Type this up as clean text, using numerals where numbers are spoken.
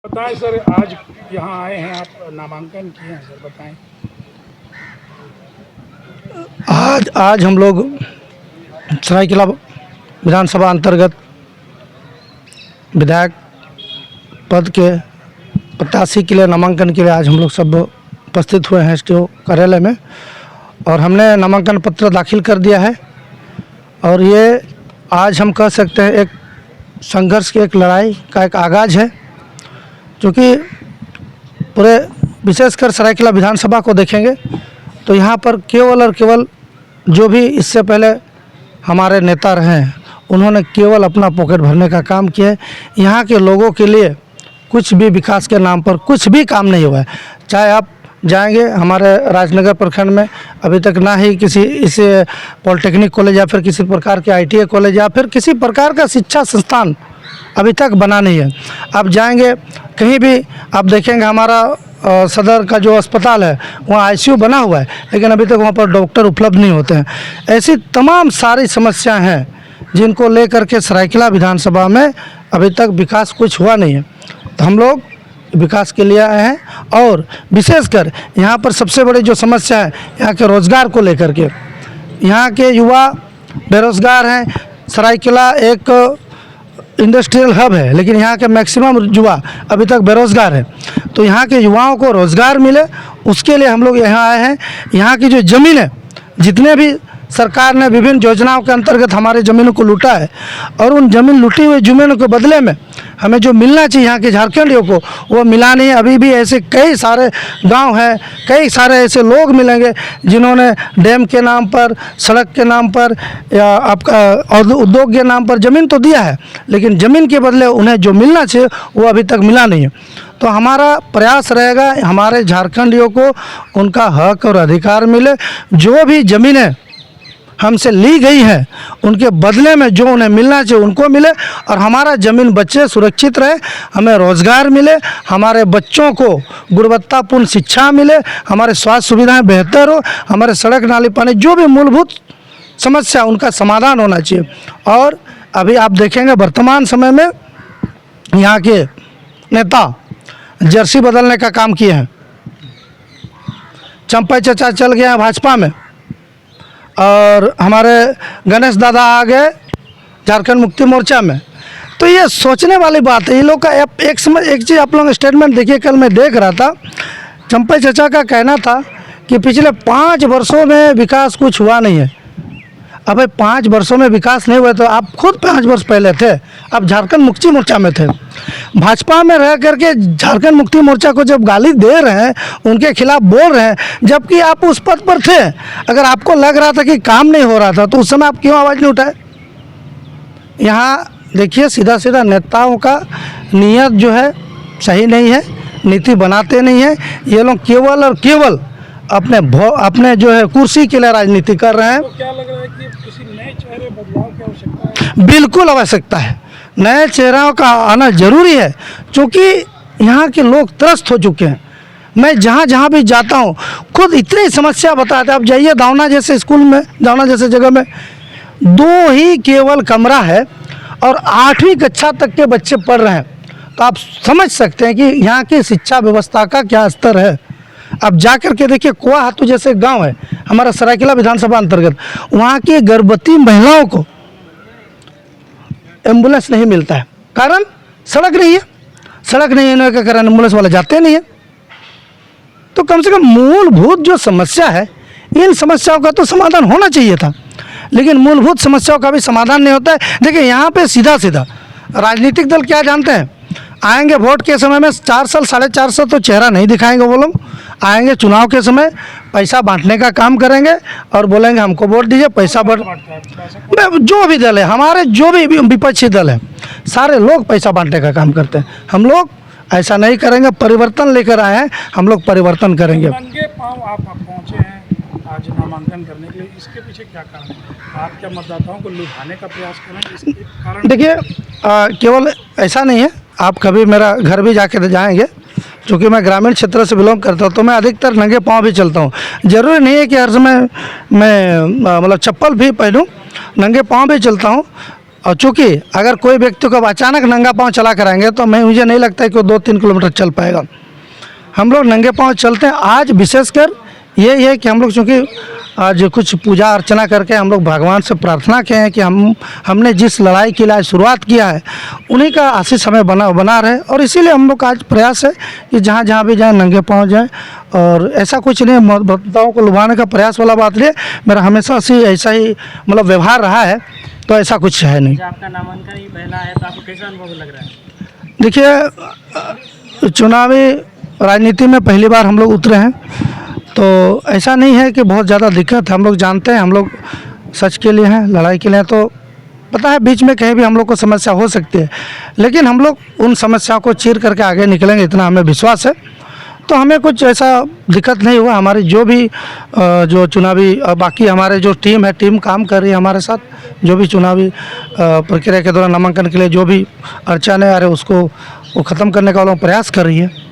बताएं सर, आज यहाँ आए हैं, आप नामांकन किए हैं सर, बताएं। आज हम लोग सरायकेला विधानसभा अंतर्गत विधायक पद के प्रत्याशी के लिए नामांकन के लिए आज हम लोग सब उपस्थित हुए हैं एसटीओ कार्यालय में और हमने नामांकन पत्र दाखिल कर दिया है। और ये आज हम कह सकते हैं एक संघर्ष की, एक लड़ाई का एक आगाज़ है, क्योंकि पूरे विशेषकर सरायकेला विधानसभा को देखेंगे तो यहाँ पर केवल और केवल जो भी इससे पहले हमारे नेता रहे हैं उन्होंने केवल अपना पॉकेट भरने का काम किया है। यहाँ के लोगों के लिए कुछ भी विकास के नाम पर कुछ भी काम नहीं हुआ है। चाहे आप जाएंगे हमारे राजनगर प्रखंड में अभी तक ना ही किसी इस पॉलिटेक्निक कॉलेज या फिर किसी प्रकार के ITA कॉलेज या फिर किसी प्रकार का शिक्षा संस्थान अभी तक बना नहीं है। आप जाएंगे कहीं भी आप देखेंगे हमारा सदर का जो अस्पताल है वहाँ ICU बना हुआ है, लेकिन अभी तक वहाँ पर डॉक्टर उपलब्ध नहीं होते हैं। ऐसी तमाम सारी समस्याएं हैं जिनको लेकर के सरायकेला विधानसभा में अभी तक विकास कुछ हुआ नहीं है। तो हम लोग विकास के लिए आए हैं और विशेषकर यहाँ पर सबसे बड़ी जो समस्या है यहाँ के रोज़गार को लेकर के, यहाँ के युवा बेरोज़गार हैं। सरायकेला एक इंडस्ट्रियल हब है, लेकिन यहाँ के मैक्सिमम युवा अभी तक बेरोज़गार है। तो यहाँ के युवाओं को रोज़गार मिले उसके लिए हम लोग यहाँ आए हैं। यहाँ की जो ज़मीन है, जितने भी सरकार ने विभिन्न योजनाओं के अंतर्गत हमारे ज़मीनों को लूटा है और उन ज़मीन लूटी हुई ज़मीनों के बदले में हमें जो मिलना चाहिए यहाँ के झारखंडियों को वो मिला नहीं है। अभी भी ऐसे कई सारे गांव हैं, कई सारे ऐसे लोग मिलेंगे जिन्होंने डैम के नाम पर, सड़क के नाम पर या आपका उद्योग के नाम पर ज़मीन तो दिया है, लेकिन ज़मीन के बदले उन्हें जो मिलना चाहिए वो अभी तक मिला नहीं है। तो हमारा प्रयास रहेगा हमारे झारखंडियों को उनका हक और अधिकार मिले। जो भी ज़मीनें हमसे ली गई है उनके बदले में जो उन्हें मिलना चाहिए उनको मिले और हमारा ज़मीन बच्चे सुरक्षित रहे, हमें रोज़गार मिले, हमारे बच्चों को गुणवत्तापूर्ण शिक्षा मिले, हमारे स्वास्थ्य सुविधाएं बेहतर हो, हमारे सड़क नाली पानी जो भी मूलभूत समस्या उनका समाधान होना चाहिए। और अभी आप देखेंगे वर्तमान समय में यहाँ के नेता जर्सी बदलने का काम किए हैं। चंपा चाचा चल गए हैं भाजपा में और हमारे गणेश दादा आ गए झारखंड मुक्ति मोर्चा में। तो ये सोचने वाली बात है। ये लोग का एक चीज़ आप लोग स्टेटमेंट देखिए, कल मैं देख रहा था, चंपा चाचा का कहना था कि पिछले 5 वर्षों में विकास कुछ हुआ नहीं है। अब 5 वर्षों में विकास नहीं हुआ तो आप खुद 5 वर्ष पहले थे, आप झारखंड मुक्ति मोर्चा में थे। भाजपा में रह करके झारखंड मुक्ति मोर्चा को जब गाली दे रहे हैं, उनके खिलाफ बोल रहे हैं, जबकि आप उस पद पर थे। अगर आपको लग रहा था कि काम नहीं हो रहा था तो उस समय आप क्यों आवाज़ नहीं उठाए? यहाँ देखिए सीधा सीधा नेताओं का नीयत जो है सही नहीं है, नीति बनाते नहीं है। ये लोग केवल और केवल अपने जो है कुर्सी के लिए राजनीति कर रहे हैं। तो क्या लग रहा है कि किसी नए चेहरे बदलाव की आवश्यकता है? बिल्कुल आवश्यकता है, नए चेहरों का आना जरूरी है, क्योंकि यहाँ के लोग त्रस्त हो चुके हैं। मैं जहाँ भी जाता हूँ खुद इतनी समस्या बताते हैं। आप जाइए दावना जैसे स्कूल में, दावना जैसे जगह में 2 ही केवल कमरा है और 8वीं कक्षा तक के बच्चे पढ़ रहे हैं। तो आप समझ सकते हैं कि यहाँ की शिक्षा व्यवस्था का क्या स्तर है। अब जा कर के देखिए, कुआ हाथू जैसे गांव है हमारा सरायकेला विधानसभा अंतर्गत, वहाँ की गर्भवती महिलाओं को एम्बुलेंस नहीं मिलता है। कारण सड़क नहीं है, सड़क नहीं होने के कारण एम्बुलेंस वाले जाते नहीं है। तो कम से कम मूलभूत जो समस्या है, इन समस्याओं का तो समाधान होना चाहिए था, लेकिन मूलभूत समस्याओं का भी समाधान नहीं होता है। देखिए यहाँ पे सीधा सीधा राजनीतिक दल क्या जानते हैं, आएंगे वोट के समय में 4 साल 4.5 साल तो चेहरा नहीं दिखाएंगे वो लोग। आएंगे चुनाव के समय पैसा बांटने का काम करेंगे और बोलेंगे हमको वोट दीजिए, पैसा जो भी दल है, हमारे जो भी विपक्षी दल है, सारे लोग पैसा बांटने का काम करते हैं। हम लोग ऐसा नहीं करेंगे, परिवर्तन लेकर आए हैं, हम लोग परिवर्तन करेंगे। नंगे पांव आप पहुंचे हैं आज नामांकन करने के लिए, इसके पीछे क्या कारण है? आप क्या मतदाताओं को लुभाने का प्रयास करें, इसके कारण? देखिए केवल ऐसा नहीं है, आप कभी मेरा घर भी जाके जाएंगे, क्योंकि मैं ग्रामीण क्षेत्र से बिलोंग करता हूँ तो मैं अधिकतर नंगे पाँव भी चलता हूँ। ज़रूरी नहीं है कि हर समय मैं मतलब चप्पल भी पहनूँ, नंगे पाँव भी चलता हूँ। और चूँकि अगर कोई व्यक्ति को अब अचानक नंगा पाँव चला कराएंगे तो मुझे नहीं लगता है कि वो 2-3 किलोमीटर चल पाएगा। हम लोग नंगे पाँव चलते हैं। आज विशेषकर ये है कि हम लोग चूँकि आज कुछ पूजा अर्चना करके हम लोग भगवान से प्रार्थना किए हैं कि हमने जिस लड़ाई के लिए शुरुआत किया है उन्हीं का आशीष हमें बना रहे, और इसीलिए हम लोग का आज प्रयास है कि जहाँ जहाँ भी जाएँ नंगे पाँव जाएँ। और ऐसा कुछ नहीं, मतदाताओं को लुभाने का प्रयास वाला बात नहीं है। मेरा हमेशा से ऐसा ही मतलब व्यवहार रहा है, तो ऐसा कुछ है नहीं। आपका नामांकन ही पहला है तो आपको कैसा अनुभव लग रहा है? देखिए, चुनावी राजनीति में पहली बार हम लोग उतरे हैं, तो ऐसा नहीं है कि बहुत ज़्यादा दिक्कत है। हम लोग जानते हैं, हम लोग सच के लिए हैं, लड़ाई के लिए। तो पता है बीच में कहीं भी हम लोग को समस्या हो सकती है, लेकिन हम लोग उन समस्याओं को चीर करके आगे निकलेंगे, इतना हमें विश्वास है। तो हमें कुछ ऐसा दिक्कत नहीं हुआ। हमारी जो भी जो चुनावी बाकी हमारे जो टीम है, टीम काम कर रही है हमारे साथ, जो भी चुनावी प्रक्रिया के दौरान नामांकन के लिए जो भी अड़चनें आ रहे उसको वो ख़त्म करने का वो लोग प्रयास कर रही है।